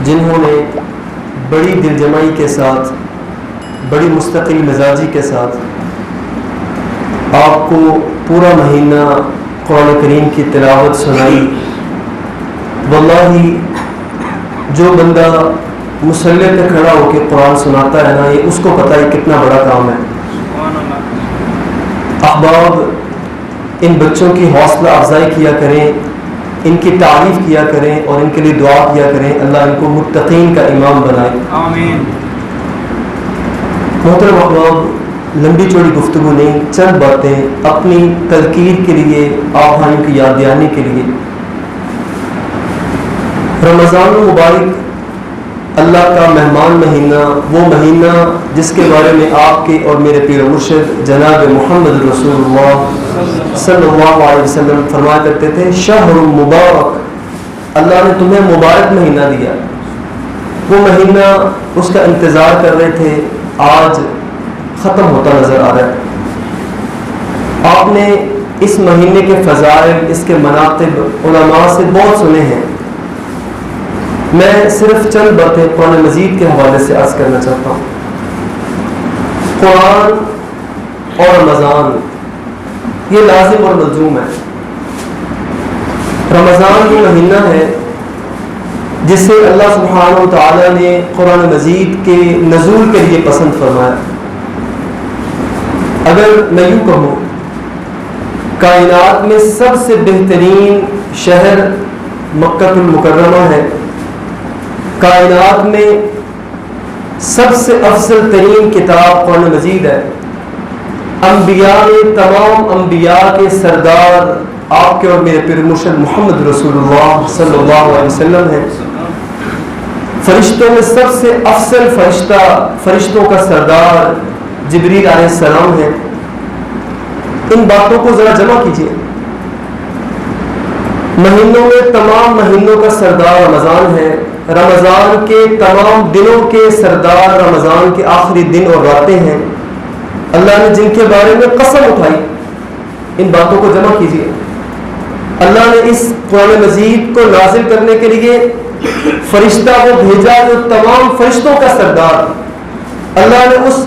جنہوں نے بڑی دلجمعی کے ساتھ، بڑی مستقل مزاجی کے ساتھ آپ کو پورا مہینہ قرآن کریم کی تلاوت سنائی۔ واللہ جو بندہ مصلی پہ کھڑا ہو کے قرآن سناتا ہے نا، یہ اس کو پتہ ہے کتنا بڑا کام ہے۔ احباب، ان بچوں کی حوصلہ افزائی کیا کریں، ان کی تعریف کیا کریں اور ان کے لیے دعا کیا کریں، اللہ ان کو متقین کا امام بنائے، آمین۔ محترم احباب، لمبی چوڑی گفتگو نہیں، چند باتیں اپنی تذکیر کے لیے، آپ بھائیوں کی یاد دہانی کے لیے۔ رمضان المبارک اللہ کا مہمان مہینہ، وہ مہینہ جس کے بارے میں آپ کے اور میرے پیر مرشد جناب محمد رسول اللہ صلی اللہ علیہ وسلم فرمایا کرتے تھے، شہر مبارک، اللہ نے تمہیں مبارک مہینہ دیا۔ وہ مہینہ اس کا انتظار کر رہے تھے، آج ختم ہوتا نظر آ رہا ہے۔ آپ نے اس مہینے کے فضائل، اس کے مناقب علماء سے بہت سنے ہیں۔ میں صرف چند باتیں قرآن مجید کے حوالے سے عرض کرنا چاہتا ہوں۔ قرآن اور رمضان یہ لازم اور ملزوم ہے۔ رمضان یہ مہینہ ہے جسے اللہ سبحانہ و تعالیٰ نے قرآن مجید کے نزول کے لیے پسند فرمایا۔ اگر میں یوں کہوں، کائنات میں سب سے بہترین شہر مکہ المکرمہ ہے، کائنات میں سب سے افضل ترین کتاب قرآن مجید ہے، انبیاء میں تمام انبیاء کے سردار آپ کے اور میرے پیر مرشد محمد رسول اللہ صلی اللہ علیہ وسلم ہیں، فرشتوں میں سب سے افضل فرشتہ، فرشتوں کا سردار جبریل علیہ السلام ہے۔ ان باتوں کو ذرا جمع کیجیے۔ مہینوں میں تمام مہینوں کا سردار رمضان ہے، رمضان کے تمام دنوں کے سردار رمضان کے آخری دن اور راتیں ہیں۔ اللہ نے جن کے بارے میں قسم اٹھائی، ان باتوں کو جمع کیجیے۔ اللہ نے اس قرآن مجید کو نازل کرنے کے لیے فرشتہ کو بھیجا جو تمام فرشتوں کا سردار، اللہ نے اس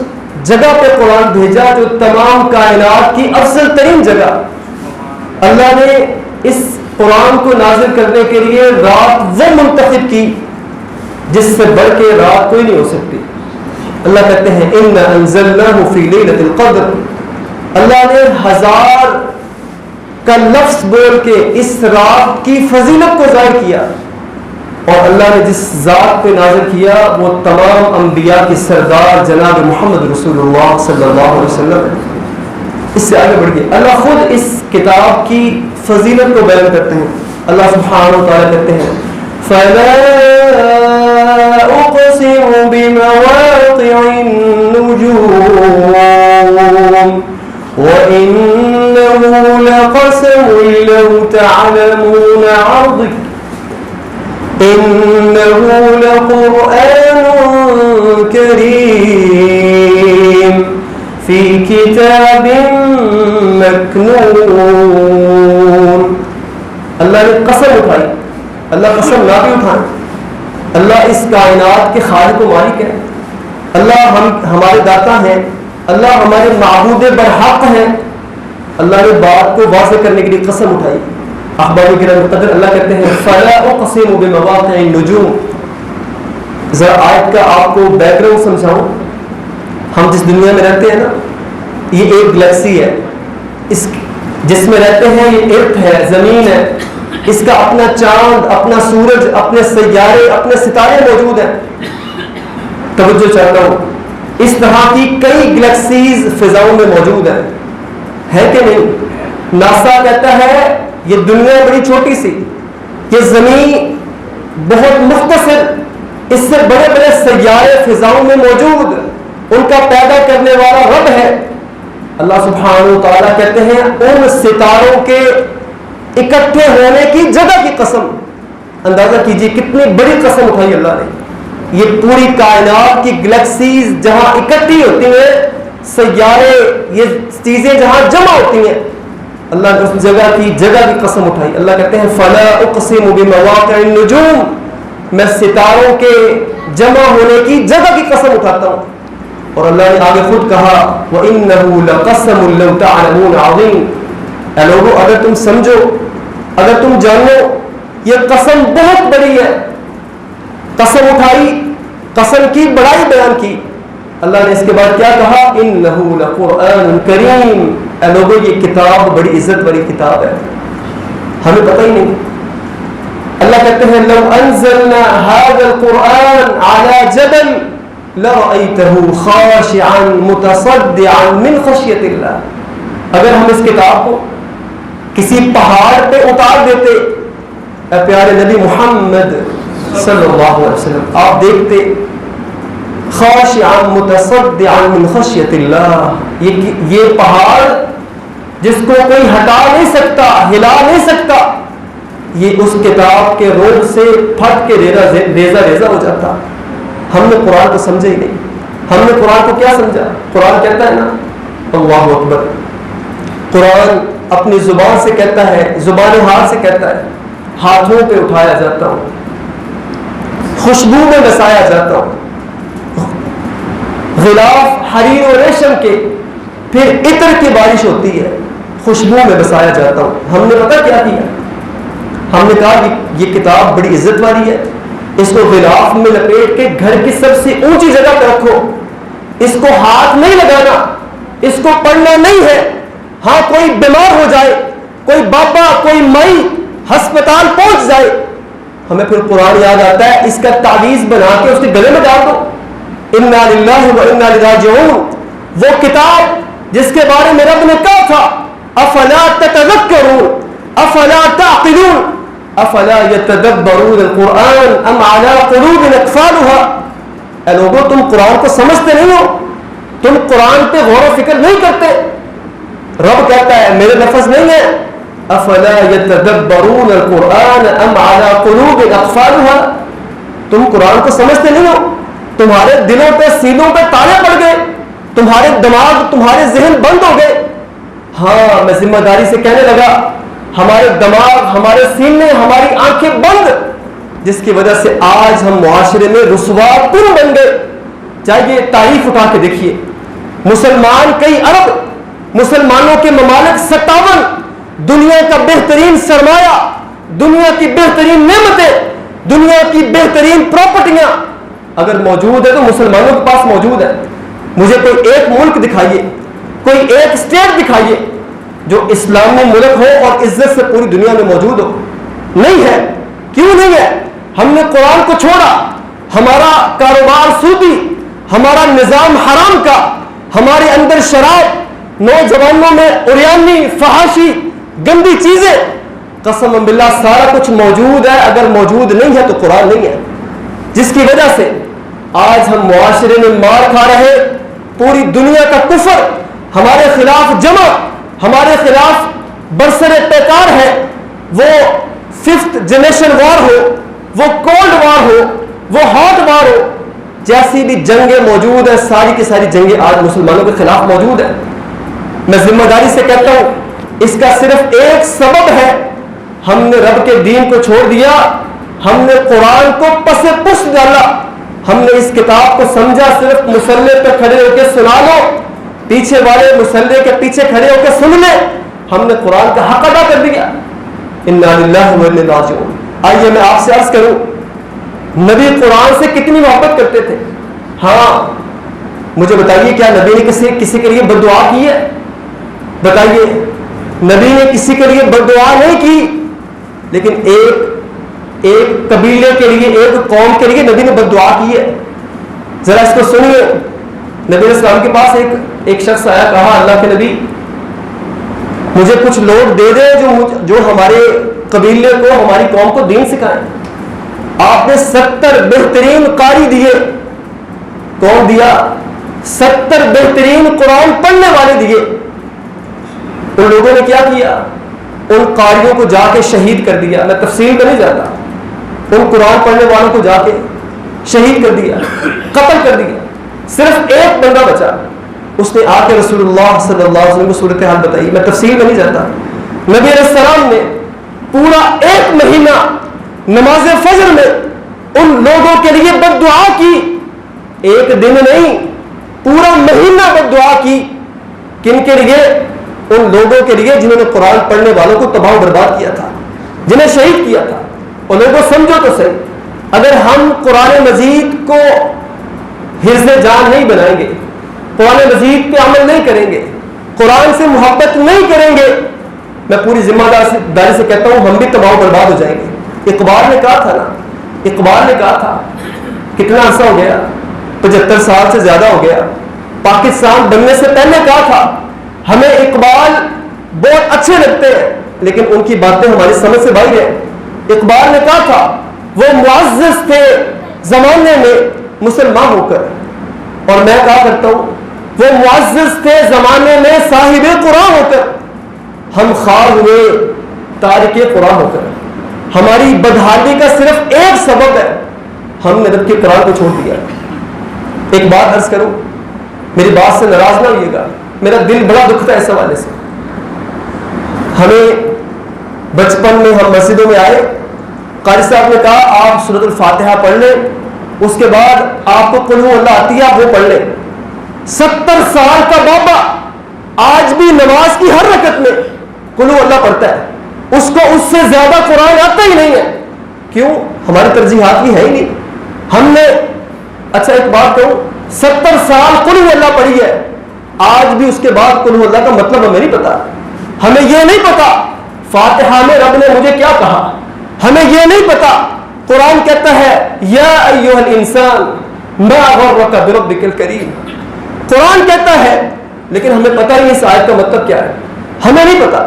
جگہ پہ قرآن بھیجا جو تمام کائنات کی افضل ترین جگہ، اللہ نے اس قرآن کو نازل کرنے کے لیے رات وہ منتخب کی جس سے بڑھ کے رات کوئی نہیں ہو سکتی۔ اللہ کہتے ہیں اِنَّا أَنزَلْنَاهُ فِي لَيْلَةِ الْقَدْرِ، اللہ نے 1000 کا لفظ بول کے اس رات کی فضیلت کو ظاہر کیا، اور اللہ نے جس ذات پہ نازل کیا وہ تمام انبیاء کی سردار جناب محمد رسول اللہ صلی اللہ علیہ وسلم ہے۔ اس سے آگے بڑھ گئے، اللہ خود اس کتاب کی فضیلت کو بیان کرتے ہیں۔ اللہ سبحانہ و تعالیٰ کہتے ہیں فَلَا أُقْسِمُ بِمَوَاقِعِ النُّجُومِ وَإِنَّهُ لَقَسَمٌ لَوْ تَعْلَمُونَ عَظِيمٌ إِنَّهُ لَقُرْآنٌ كَرِيمٌ فِي كِتَابٍ مَّكْنُونٍ۔ اللہ نے قسم اٹھائی، اللہ قسم نہ بھی اٹھائیں، اللہ اس کائنات کے خالق و مالک ہے، اللہ ہمارے داتا ہیں، اللہ ہمارے معبود برحق ہیں۔ اللہ نے بات کو واضح کرنے کے لیے قسم اٹھائی۔ احباب کرام قدر، اللہ کہتے ہیں فَلَا أُقْسِمُ بِمَوَاقِعِ النُّجُومِ۔ ذرا آیت کا آپ کو بیک گراؤنڈ سمجھاؤں۔ ہم جس دنیا میں رہتے ہیں نا، یہ ایک گلیکسی ہے، اس جس میں رہتے ہیں، یہ ارتھ ہے، زمین ہے، اس کا اپنا چاند، اپنا سورج، اپنے سیارے، اپنے ستارے موجود ہیں۔ توجہ چاہتا ہوں، اس طرح کی کئی گلیکسیز فضاؤں میں موجود ہیں، ہے کہ نہیں؟ ناسا کہتا ہے یہ دنیا بڑی چھوٹی سی، یہ زمین بہت مختصر، اس سے بڑے بڑے سیارے فضاؤں میں موجود، ان کا پیدا کرنے والا رب ہے۔ اللہ سبحانہ و تعالیٰ کہتے ہیں ان ستاروں کے اکٹھے ہونے کی جگہ کی قسم۔ اندازہ کیجئے کتنی بڑی قسم اٹھائی اللہ نے۔ یہ پوری کائنات کی گلیکسیز جہاں اکٹھی ہوتی ہیں، سیارے، یہ چیزیں جہاں جمع ہوتی ہیں، اللہ نے اس جگہ کی قسم اٹھائی۔ اللہ کہتے ہیں فَلَا أُقْسِمُ بِمَوَاقِعِ النُّجُومِ، میں ستاروں کے جمع ہونے کی جگہ کی قسم اٹھاتا ہوں. اور اللہ نے آگے خود کہا وَإِنَّهُ لَقَسَمٌ لَوْ تَعْلَمُونَ عَظِيمٌ. اے لوگو اگر تم سمجھو, اگر تم جانو, یہ قسم بہت بڑی ہے. قسم اٹھائی, قسم کی بڑائی بیان کی. اللہ نے اس کے بعد کیا کہا إِنَّهُ لَقُرْآنٌ كَرِيمٌ. اے لوگو یہ کتاب بڑی عزت والی کتاب ہے, ہمیں پتہ ہی نہیں. اللہ کہتے ہیں لو انزلنا هذا القرآن على جبل لرأيته خاشعا متصدعا من خشية الله. اگر ہم اس کتاب کو کسی پہاڑ پہ اتار دیتے, اے پیارے نبی محمد صلی اللہ علیہ وسلم, آپ دیکھتے خاشعا متصدعا من خشية الله, یہ پہاڑ جس کو کوئی ہٹا نہیں سکتا, ہلا نہیں سکتا, یہ اس کتاب کے روح سے پھٹ کے ریزہ ریزہ ہو جاتا. ہم نے قرآن کو سمجھا ہی نہیں. ہم نے قرآن کو کیا سمجھا؟ قرآن کہتا ہے نا اللہ اکبر. قرآن اپنی زبان سے کہتا ہے, زبان حال سے کہتا ہے, ہاتھوں پہ اٹھایا جاتا ہوں, خوشبو میں بسایا جاتا ہوں, غلاف حریر و ریشم کے, پھر عطر کی بارش ہوتی ہے, خوشبو میں بسایا جاتا ہوں. ہم نے پتہ کیا کیا؟ ہم نے کہا کہ یہ کتاب بڑی عزت والی ہے, اس کو غلاف میں لپیٹ کے گھر کی سب سے اونچی جگہ پہ رکھو, اس کو ہاتھ نہیں لگانا, اس کو پڑھنا نہیں ہے. ہاں کوئی بیمار ہو جائے, کوئی بابا کوئی مائی ہسپتال پہنچ جائے, ہمیں پھر قرآن یاد آتا ہے, اس کا تعویذ بنا کے اس کے گلے میں ڈال دو. انا للہ و انا الیہ راجعون, وہ کتاب جس کے بارے میں رب نے کہا تھا افلا تتذکرون افلا تعقلون افلا يتدبرون القرآن ام على قلوب اقفالها. اے لوگو تم قرآن کو سمجھتے نہیں ہو, تم قرآن پہ غور و فکر نہیں کرتے. رب کہتا ہے, میرے لفظ نہیں ہے, افلا يتدبرون القرآن ام على قلوب اقفالها. تم قرآن کو سمجھتے نہیں ہو, تمہارے دلوں پہ سینوں پہ تالے پڑ گئے, تمہارے دماغ تمہارے ذہن بند ہو گئے. ہاں میں ذمہ داری سے کہنے لگا, ہمارے دماغ ہمارے سینے ہماری آنکھیں بند, جس کی وجہ سے آج ہم معاشرے میں رسوا کن بن گئے. چاہیے تاریخ اٹھا کے دیکھیے, مسلمان کئی ارب, مسلمانوں کے ممالک 57, دنیا کا بہترین سرمایہ, دنیا کی بہترین نعمتیں, دنیا کی بہترین پراپرٹیاں اگر موجود ہے تو مسلمانوں کے پاس موجود ہے. مجھے کوئی ایک ملک دکھائیے, کوئی ایک اسٹیٹ دکھائیے جو اسلامی ملک ہو اور عزت سے پوری دنیا میں موجود ہو. نہیں ہے. کیوں نہیں ہے؟ ہم نے قرآن کو چھوڑا, ہمارا کاروبار سودی, ہمارا نظام حرام کا, ہمارے اندر شراب, نوجوانوں میں عریانی, فحاشی, گندی چیزیں. قسم باللہ سارا کچھ موجود ہے, اگر موجود نہیں ہے تو قرآن نہیں ہے, جس کی وجہ سے آج ہم معاشرے میں مار کھا رہے. پوری دنیا کا کفر ہمارے خلاف جمع, ہمارے خلاف برسر پیکار ہے. وہ 5th جنریشن وار ہو, وہ کولڈ وار ہو, وہ ہاٹ وار ہو, جیسی بھی جنگیں موجود ہیں, ساری کی ساری جنگیں آج مسلمانوں کے خلاف موجود ہیں. میں ذمہ داری سے کہتا ہوں, اس کا صرف ایک سبب ہے, ہم نے رب کے دین کو چھوڑ دیا, ہم نے قرآن کو پس پشت ڈالا. ہم نے اس کتاب کو سمجھا صرف مصلے پہ کھڑے ہو کے سنا لو, پیچھے والے مصلے کے پیچھے کھڑے ہو کے سن لیں. ہم نے قرآن کا حق ادا کر دیا. انا للہ و انا الیہ راجعون. آئیے میں آپ سے عرض کروں, نبی قرآن سے کتنی محبت کرتے تھے. ہاں مجھے بتائیے, کیا نبی نے کسی کے لیے بد دعا کی ہے؟ بتائیے, نبی نے کسی کے لیے بد دعا نہیں کی, لیکن ایک قبیلے کے لیے, ایک قوم کے لیے نبی نے بد دعا کی ہے. ذرا اس کو سنیے. نبی علیہ السلام کے پاس ایک شخص آیا, کہا اللہ کے نبی مجھے کچھ لوگ دے دیں جو ہمارے قبیلے کو, ہماری قوم کو دین سکھائیں. آپ نے 70 بہترین قاری دیے. کون دیا؟ 70 بہترین قرآن پڑھنے والے دیے. ان لوگوں نے کیا کیا؟ ان قاریوں کو جا کے شہید کر دیا. میں تفصیل میں نہیں جاتا, ان قرآن پڑھنے والوں کو جا کے شہید کر دیا, قتل کر دیا. صرف ایک بندہ بچا, اس نے آ کے رسول اللہ صلی اللہ علیہ وسلم کو صورتحال بتائی. میں تفصیل میں نہیں جاتا. نبی علیہ السلام نے پورا 1 مہینہ نماز فجر میں ان لوگوں کے لیے بد دعا کی، ایک دن نہیں پورا مہینہ بد دعا کی. کن کے لیے؟ ان لوگوں کے لیے جنہوں نے قرآن پڑھنے والوں کو تباہ و برباد کیا تھا، جنہیں شہید کیا تھا. اور لوگوں سمجھو تو صحیح، اگر ہم قرآن مجید کو حفظ جان نہیں بنائیں گے، قرآن مجید پہ عمل نہیں کریں گے، قرآن سے محبت نہیں کریں گے، میں پوری ذمہ داری سے کہتا ہوں ہم بھی تباہ و برباد ہو جائیں گے. اقبال نے کہا تھا نا، اقبال نے کہا تھا، کتنا عرصہ ہو گیا، 75 سال سے زیادہ ہو گیا، پاکستان بننے سے پہلے کہا تھا ہمیں اقبال بہت اچھے لگتے ہیں لیکن ان کی باتیں ہماری سمجھ سے باہر ہیں. اقبال نے کہا تھا وہ معزز تھے زمانے میں مسلمان ہو کر، اور میں کہا کرتا ہوں وہ معزز تھے زمانے میں صاحب قرآن ہو کر. ہم خار ہوئے تارک قرآن ہو کر. ہماری بدحالی کا صرف ایک سبب ہے، ہم نے رب کے قرآن کو چھوڑ دیا. ایک بات عرض کروں، میری بات سے ناراض نہ ہوئیے گا، میرا دل بڑا دکھتا ہے اس حوالے سے. ہمیں بچپن میں ہم مسجدوں میں آئے، قاری صاحب نے کہا آپ سورۃ الفاتحہ پڑھ لیں، اس کے بعد آپ کو قل هو اللہ آتی ہے آپ وہ پڑھ لیں. 70 سال کا بابا آج بھی نماز کی ہر رکعت میں قل هو اللہ پڑھتا ہے، اس کو اس سے زیادہ قرآن آتا ہی نہیں ہے. کیوں؟ ہماری ترجیحات بھی ہے ہی نہیں. ہم نے اچھا ایک بات کہوں، 70 سال قل هو اللہ پڑھی ہے، آج بھی اس کے بعد قل هو اللہ کا مطلب ہمیں نہیں پتا. ہمیں یہ نہیں پتا فاتحہ میں رب نے مجھے کیا کہا، ہمیں یہ نہیں پتا قرآن کہتا ہے یا ایھا الانسان ما غرک بربک الکریم. قرآن کہتا ہے لیکن ہمیں پتہ نہیں اس آیت کا مطلب کیا ہے. ہمیں نہیں پتا.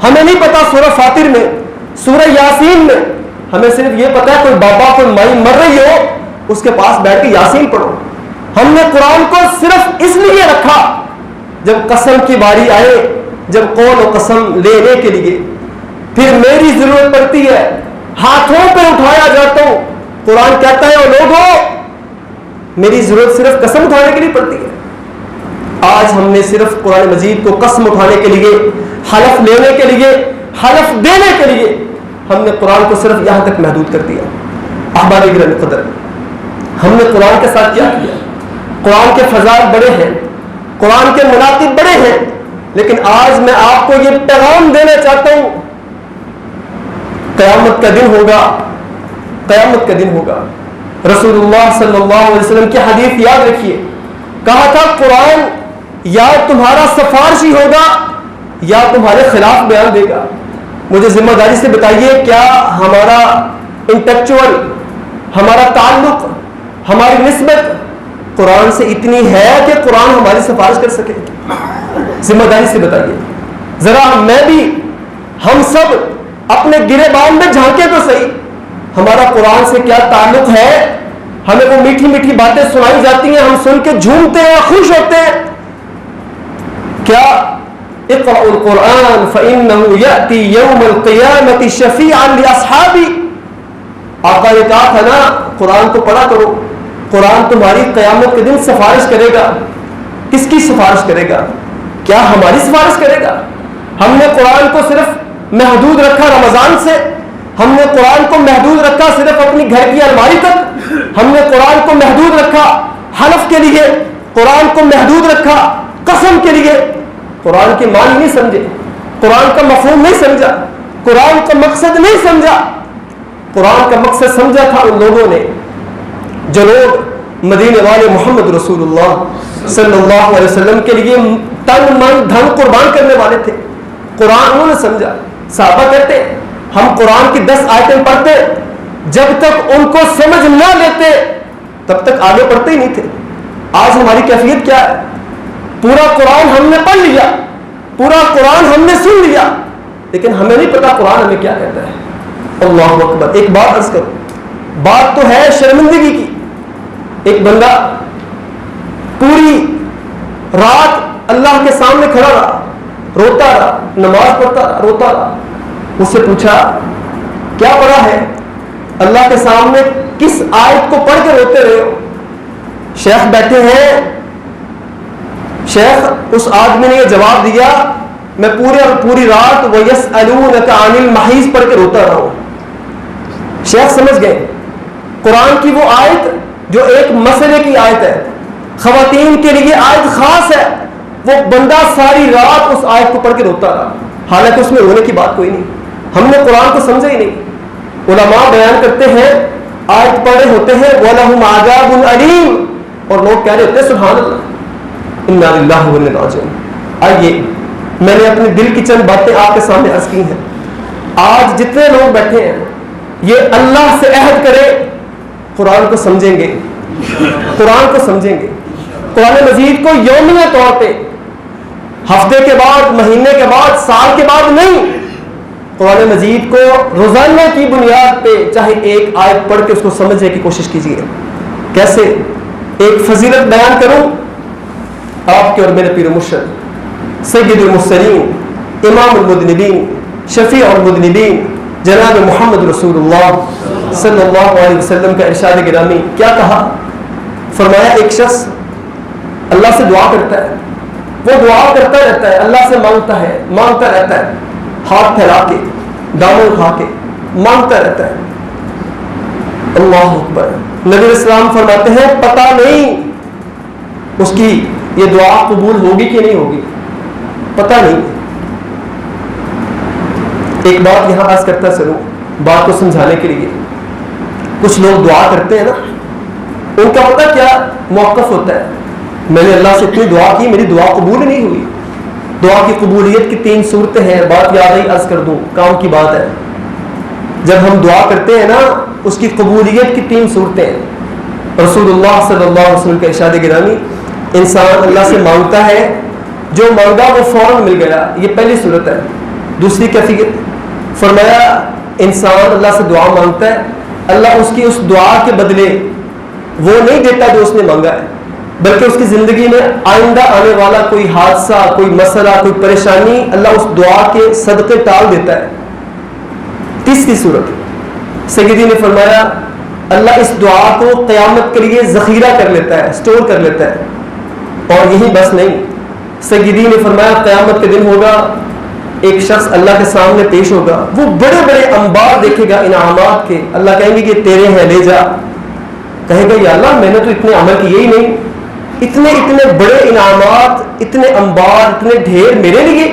ہمیں نہیں پتا سورہ فاطر میں، سورہ یاسین میں، ہمیں صرف یہ پتا ہے کوئی بابا کوئی مائی مر رہی ہو اس کے پاس بیٹھ کے یاسین پڑھو. ہم نے قرآن کو صرف اس لیے رکھا جب قسم کی باری آئے، جب قول و قسم لینے کے لیے پھر میری ضرورت پڑتی ہے، ہاتھوں پہ اٹھایا جاتا ہوں. قرآن کہتا ہے او لوگوں میری ضرورت صرف قسم اٹھانے کے لیے پڑتی ہے. آج ہم نے صرف قرآن مجید کو قسم اٹھانے کے لیے، حلف لینے کے لیے، حلف دینے کے لیے ہم نے قرآن کو صرف یہاں تک محدود کر دیا. احباب گرامی قدر، ہم نے قرآن کے ساتھ کیا کیا؟ قرآن کے فضائل بڑے ہیں، قرآن کے مناقب بڑے ہیں، لیکن آج میں آپ کو یہ پیغام دینا چاہتا ہوں، قیامت کا دن ہوگا، قیامت کا دن ہوگا. رسول اللہ صلی اللہ علیہ وسلم کی حدیث یاد رکھیے، کہا تھا قرآن یا تمہارا سفارشی ہوگا یا تمہارے خلاف بیان دے گا. مجھے ذمہ داری سے بتائیے کیا ہمارا انٹیکچوئل، ہمارا تعلق، ہماری نسبت قرآن سے اتنی ہے کہ قرآن ہماری سفارش کر سکے؟ ذمہ داری سے بتائیے. ذرا میں بھی، ہم سب اپنے گرے بان میں جھانکے تو صحیح، ہمارا قرآن سے کیا تعلق ہے؟ ہمیں وہ میٹھی میٹھی باتیں سنائی جاتی ہیں، ہم سن کے جھومتے ہیں، خوش ہوتے ہیں. کیا اقرأوا القرآن فإنه يأتي يوم القيامة شفيعا لأصحابه. آقا نے کہا تھا نا قرآن کو پڑھا کرو، قرآن تمہاری قیامت کے دن سفارش کرے گا. کس کی سفارش کرے گا؟ کیا ہماری سفارش کرے گا؟ ہم نے قرآن کو صرف محدود رکھا رمضان سے، ہم نے قرآن کو محدود رکھا صرف اپنی گھر کی الماری تک، ہم نے قرآن کو محدود رکھا حلف کے لیے، قرآن کو محدود رکھا قسم کے لیے. قرآن کے معنی نہیں سمجھے، قرآن کا مفہوم نہیں سمجھا، قرآن کا مقصد نہیں سمجھا. قرآن کا مقصد سمجھا تھا ان لوگوں نے جو لوگ مدینے والے محمد رسول اللہ صلی اللہ علیہ وسلم کے لیے تن من دھن قربان کرنے والے تھے. قرآن انہوں نے سمجھا. صحابہ کہتے ہم قرآن کی 10 آیتیں پڑھتے، جب تک ان کو سمجھ نہ لیتے تب تک آگے پڑھتے ہی نہیں تھے. آج ہماری کیفیت کیا ہے؟ پورا قرآن ہم نے پڑھ لیا، پورا قرآن ہم نے سن لیا، لیکن ہمیں نہیں پتا قرآن ہمیں کیا کہتا ہے. اللہ اکبر. ایک بات عرض کروں، بات تو ہے شرمندگی کی. ایک بندہ پوری رات اللہ کے سامنے کھڑا رہا، روتا رہا، نماز پڑھتا رہا، روتا رہا. اس سے پوچھا کیا پڑھا ہے؟ اللہ کے سامنے کس آیت کو پڑھ کے روتے رہے ہو؟ شیخ بیٹھے ہیں. شیخ اس آدمی نے یہ جواب دیا میں پوری رات وَيَسْأَلُونَكَ عَنِ الْمَحِيضِ پڑھ کے روتا رہا ہوں. شیخ سمجھ گئے قرآن کی وہ آیت جو ایک مسئلے کی آیت ہے، خواتین کے لیے آیت خاص ہے، وہ بندہ ساری رات اس آیت کو پڑھ کے روتا رہا، حالانکہ اس میں رونے کی بات کوئی نہیں. ہم نے قرآن کو سمجھا ہی نہیں. علماء بیان کرتے ہیں آیت پڑھے ہوتے ہیں وَلَهُمْ عَذَابٌ أَلِيمٌ، اور لوگ کہہ رہے ہوتے ہیں سبحان اللہ اِنَّا لِلَّهِ وَإِنَّا إِلَيْهِ رَاجِعُونَ. آئیے میں نے اپنے دل کی چند باتیں آپ کے سامنے عرض کی ہیں. آج جتنے لوگ بیٹھے ہیں یہ اللہ سے عہد کرے قرآن کو سمجھیں گے، قرآن کو سمجھیں گے، قرآن مجید کو یومیہ طور پہ، ہفتے کے بعد، مہینے کے بعد، سال کے بعد نہیں، قرآن مجید کو روزانہ کی بنیاد پہ چاہے ایک آیت پڑھ کے اس کو سمجھنے کی کوشش کیجیے. کیسے؟ ایک فضیلت بیان کروں آپ کے اور میرے پیر و مرشد سید المرسلین امام المذنبین شفیع المذنبین جناب محمد رسول اللہ صلی اللہ علیہ وسلم کا ارشاد گرامی کیا کہا؟ فرمایا ایک شخص اللہ سے دعا کرتا ہے، وہ دعا کرتا رہتا ہے، اللہ سے مانگتا ہے، مانگتا رہتا ہے، ہاتھ پھیلا کے، دامن اٹھا کے مانگتا رہتا ہے. اللہ اکبر. نبی اسلام فرماتے ہیں پتہ نہیں اس کی یہ دعا قبول ہوگی کہ نہیں ہوگی، پتہ نہیں. ایک بات یہاں عرض کرتا چلوں بات کو سمجھانے کے لیے. کچھ لوگ دعا کرتے ہیں نا، ان کا پتہ کیا موقف ہوتا ہے؟ میں نے اللہ سے اتنی دعا کی، میری دعا قبول نہیں ہوئی. دعا کی قبولیت کی 3 صورتیں ہیں، بات یاد آئی عرض کر دوں، کام کی بات ہے. جب ہم دعا کرتے ہیں نا اس کی قبولیت کی 3 صورتیں ہیں. رسول اللہ صلی اللہ علیہ وسلم کا ارشاد گرامی انسان اللہ سے مانگتا ہے، جو مانگا وہ فوراً مل گیا، یہ پہلی صورت ہے. دوسری کیفیت فرمایا انسان اللہ سے دعا مانگتا ہے، اللہ اس کی اس دعا کے بدلے وہ نہیں دیتا جو اس نے مانگا ہے، بلکہ اس کی زندگی میں آئندہ آنے والا کوئی حادثہ، کوئی مسئلہ، کوئی پریشانی اللہ اس دعا کے صدقے ٹال دیتا ہے. تیسری صورت سیدی نے فرمایا اللہ اس دعا کو قیامت کے لیے ذخیرہ کر لیتا ہے، سٹور کر لیتا ہے. اور یہی بس نہیں، سیدی نے فرمایا قیامت کے دن ہوگا ایک شخص اللہ کے سامنے پیش ہوگا، وہ بڑے بڑے انبار دیکھے گا انعامات کے. اللہ کہیں گے کہ تیرے ہیں لے جا. کہے گا یا اللہ میں نے تو اتنے عمل کیے ہی نہیں، اتنے بڑے انعامات، اتنے انبار، اتنے ڈھیر میرے لیے،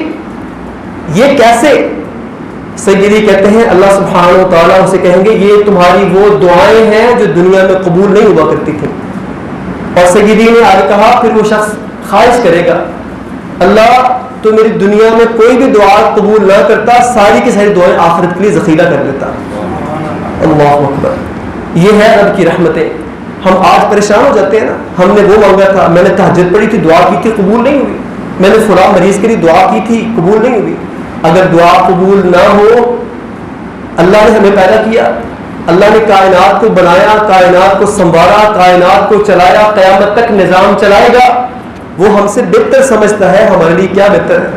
یہ کیسے؟ سیدی کہتے ہیں اللہ سبحانہ و تعالیٰ اسے کہیں گے یہ تمہاری وہ دعائیں ہیں جو دنیا میں قبول نہیں ہوا کرتی تھیں. اور سیدی نے آگے کہا پھر وہ شخص خواہش کرے گا اللہ تو میری دنیا میں کوئی بھی دعا قبول نہ کرتا، ساری کی ساری دعائیں آخرت کے لیے ذخیرہ کر لیتا. اللہ اکبر. یہ ہے رب کی رحمتیں. ہم آج پریشان ہو جاتے ہیں نا، ہم نے وہ مانگا تھا، میں نے تہجد پڑھی تھی، دعا کی تھی، قبول نہیں ہوئی. میں نے فلاں مریض کے لیے دعا کی تھی، قبول نہیں ہوئی. اگر دعا قبول نہ ہو، اللہ نے ہمیں پیدا کیا، اللہ نے کائنات کو بنایا، کائنات کو سنوارا، کائنات کو چلایا، قیامت تک نظام چلائے گا، وہ ہم سے بہتر سمجھتا ہے ہمارے لیے کیا بہتر ہے.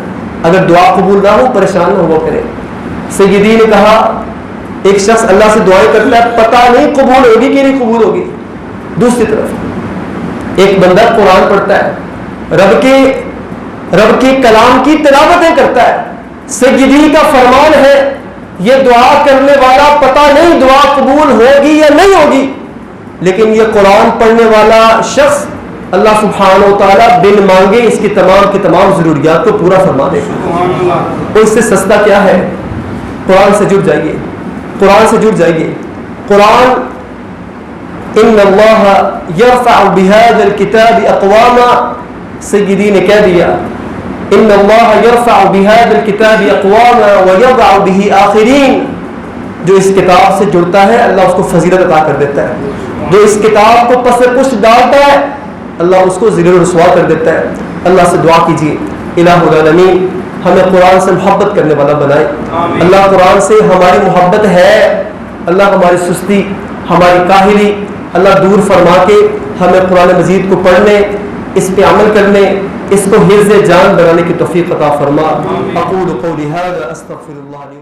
اگر دعا قبول نہ ہو پریشان نہ ہوا کرے. سیدی نے کہا ایک شخص اللہ سے دعائیں کرتا ہے، پتہ نہیں قبول ہوگی کہ نہیں قبول ہوگی. دوسری طرف ایک بندہ قرآن پڑھتا ہے، رب کے کلام کی تلاوتیں کرتا ہے. سیدی کا فرمان ہے یہ دعا کرنے والا پتہ نہیں دعا قبول ہوگی یا نہیں ہوگی، لیکن یہ قرآن پڑھنے والا شخص اللہ سبحانہ و تعالیٰ بن مانگے اس کی تمام ضروریات کو پورا فرما دے گا. تو اس سے سستا کیا ہے؟ قرآن سے جڑ جائیے، قرآن سے جڑ جائیے. قرآن ان اللہ یرفع بهذا الكتاب اقواما، سیدی نے کہہ دیا ان اللہ یرفع بهذا الكتاب اقواما ويضع به آخرین. جو اس کتاب سے جڑتا ہے اللہ اس کو فضیلت عطا کر دیتا ہے، جو اس کتاب کو پس پشت ڈالتا ہے اللہ اس کو ذلیل و رسوا کر دیتا ہے. اللہ سے دعا کیجیے الہ العالمین ہمیں قرآن سے محبت کرنے والا بنائے. اللہ قرآن سے ہماری محبت ہے، اللہ ہماری سستی، ہماری کاہلی اللہ دور فرما کے ہمیں قرآن مجید کو پڑھنے، اس پہ عمل کرنے، اس کو حفظ جان بنانے کی توفیق عطا فرما. اقول قولی ھذا استغفر اللہ.